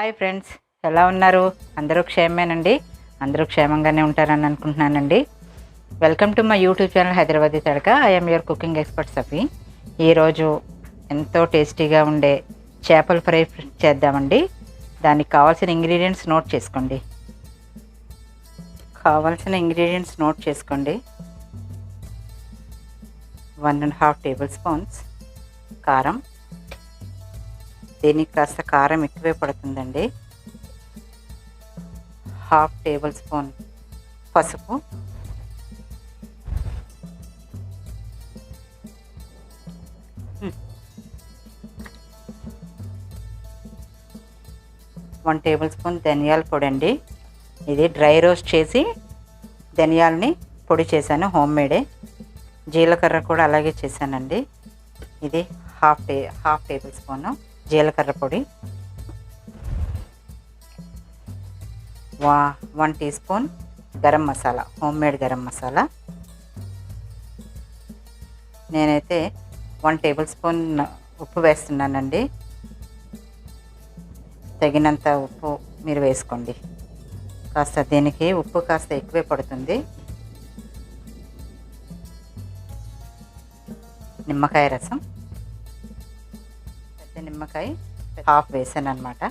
Hi friends, ఎలా ఉన్నారు? అందరూ క్షేమేనండి. అందరూ క్షేమంగానే ఉంటారని అనుకుంటున్నానండి. Welcome to my YouTube channel Hyderabadi Tadka. I'm your cooking expert Safi. ఈరోజు ఎంతో టేస్టీగా ఉండే చేపల ఫ్రై చేద్దామండి. దానికి కావాల్సిన ఇంగ్రీడియంట్స్ నోట్ చేసుకోండి. 1.5 టేబుల్ స్పూన్స్ కారం. దీనికి కాస్త కారం ఎక్కువే పడుతుందండి. 1/2 టేబుల్ స్పూన్ పసుపు, 1 టేబుల్ స్పూన్ ధనియాల పొడి అండి. ఇది డ్రై రోస్ట్ చేసి ధనియాలని పొడి చేశాను, హోమ్ మేడే. జీలకర్ర కూడా అలాగే చేశానండి. ఇది హాఫ్ టేబుల్ స్పూను జీలకర్ర పొడి, 1 teaspoon garam masala, home made garam masala. నేనైతే 1 టేబుల్ స్పూన్ ఉప్పు వేస్తున్నానండి. తగినంత ఉప్పు మీరు వేసుకోండి. కాస్త దీనికి ఉప్పు కాస్త ఎక్కువే పడుతుంది. నిమ్మకాయ రసం, పెద్ద నిమ్మకాయ హాఫ్ వేసాను అన్నమాట.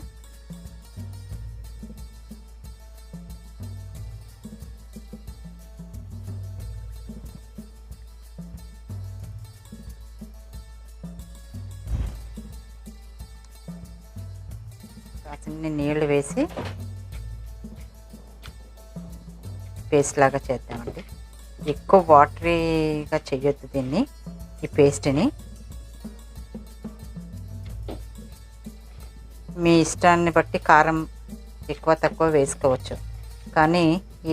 కాసిన్ని నీళ్లు వేసి పేస్ట్ లాగా చేద్దామండి. ఎక్కువ వాటరీగా చెయ్యొద్దు దీన్ని, ఈ పేస్ట్ని. మీ ఇష్టాన్ని బట్టి కారం ఎక్కువ తక్కువ వేసుకోవచ్చు, కానీ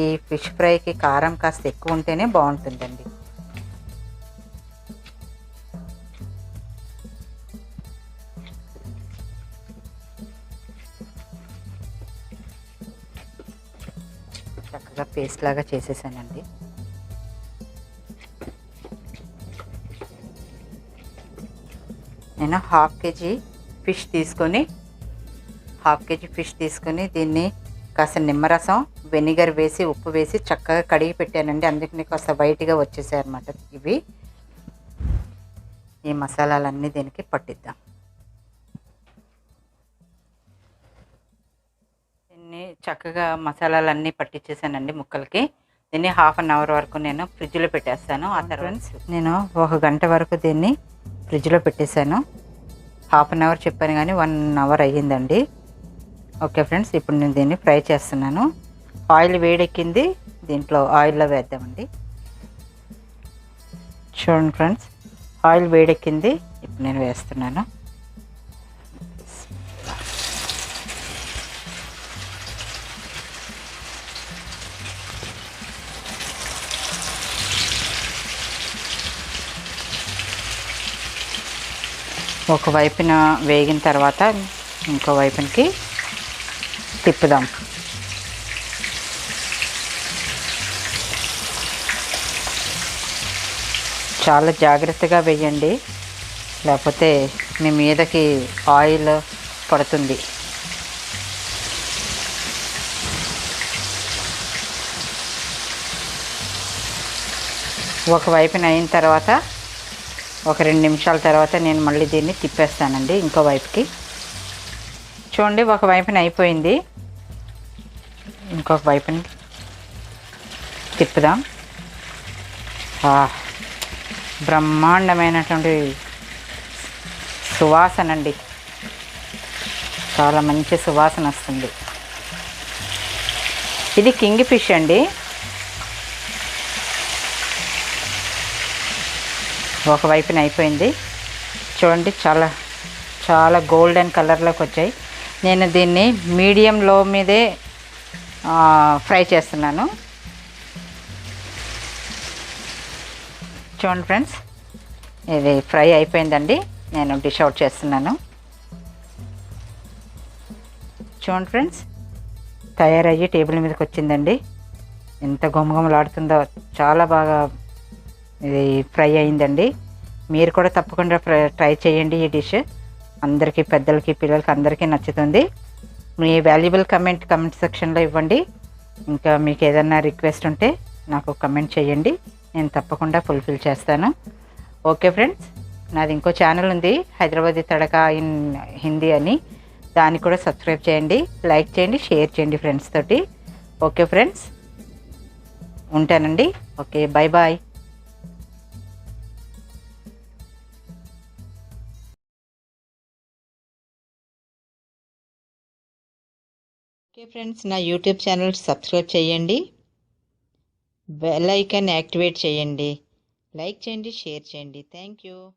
ఈ ఫిష్ ఫ్రైకి కారం కాస్త ఎక్కువ ఉంటేనే బాగుంటుందండి. చక్కగా పేస్ట్ లాగా చేసేసానండి. నేను హాఫ్ కేజీ ఫిష్ తీసుకొని దీన్ని కాస్త నిమ్మరసం, వెనిగర్ వేసి, ఉప్పు వేసి చక్కగా కడిగి పెట్టానండి. అందుకని కాస్త వైట్గా వచ్చేసాయి అన్నమాట ఇవి. ఈ మసాలాలన్నీ దీనికి పట్టిద్దాం. దీన్ని చక్కగా మసాలాలన్నీ పట్టించేసానండి ముక్కలకి. దీన్ని 1/2 అవర్ వరకు నేను ఫ్రిడ్జ్లో పెట్టేస్తాను. ఆ తర్వాత నేను 1 గంట వరకు దీన్ని ఫ్రిడ్జ్లో పెట్టేశాను. 1/2 అవర్ చెప్పాను కానీ 1 అవర్ అయ్యిందండి. ఓకే ఫ్రెండ్స్, ఇప్పుడు నేను దీన్ని ఫ్రై చేస్తున్నాను. ఆయిల్ వేడెక్కింది, దీంట్లో ఆయిల్లో వేద్దామండి. చూడండి ఫ్రెండ్స్, ఆయిల్ వేడెక్కింది, ఇప్పుడు నేను వేస్తున్నాను. ఒక వైపున వేగిన తర్వాత ఇంకో వైపునికి తిప్పుదాం. చాలా జాగ్రత్తగా వేయండి, లేకపోతే మీ మీదకి ఆయిల్ పడుతుంది. ఒక వైపున అయిన తర్వాత ఒక 2 నిమిషాల తర్వాత నేను మళ్ళీ దీన్ని తిప్పేస్తానండి ఇంకో వైపుకి. చూడండి, ఒక వైపున అయిపోయింది, ఇంకొక వైపుని తిప్పుదాం. బ్రహ్మాండమైనటువంటి సువాసన అండి, చాలా మంచి సువాసన వస్తుంది. ఇది కింగ్ ఫిష్ అండి. ఒక వైపున అయిపోయింది, చూడండి, చాలా చాలా గోల్డెన్ కలర్లోకి వచ్చాయి. నేను దీన్ని మీడియం-లో మీదే ఫ్రై చేస్తున్నాను. చూడండి ఫ్రెండ్స్, ఇది ఫ్రై అయిపోయిందండి. నేను డిష్ అవుట్ చేస్తున్నాను. చూడండి ఫ్రెండ్స్, తయారయ్యి టేబుల్ మీదకి వచ్చిందండి. ఎంత గుమగుమలాడుతుందో, చాలా బాగా ఇది ఫ్రై అయిందండి. మీరు కూడా తప్పకుండా ట్రై చేయండి. ఈ డిష్ అందరికీ, పెద్దలకి, పిల్లలకి అందరికీ నచ్చుతుంది. మీ వాల్యుబుల్ కమెంట్ సెక్షన్లో ఇవ్వండి. ఇంకా మీకు ఏదన్నా రిక్వెస్ట్ ఉంటే నాకు కమెంట్ చేయండి, నేను తప్పకుండా ఫుల్ఫిల్ చేస్తాను. ఓకే ఫ్రెండ్స్, నాది ఇంకో ఛానల్ ఉంది, హైదరాబాదీ తడకా ఇన్ హిందీ అని. దాన్ని కూడా సబ్స్క్రైబ్ చేయండి, లైక్ చేయండి, షేర్ చేయండి ఫ్రెండ్స్ తోటి. ఓకే ఫ్రెండ్స్, ఉంటానండి. Okay, bye bye. Okay friends, నా యూట్యూబ్ ఛానల్ సబ్స్క్రైబ్ చేయండి, బెల్ ఐకాన్ యాక్టివేట్ చేయండి, లైక్ చేయండి, షేర్ చేయండి. Thank you.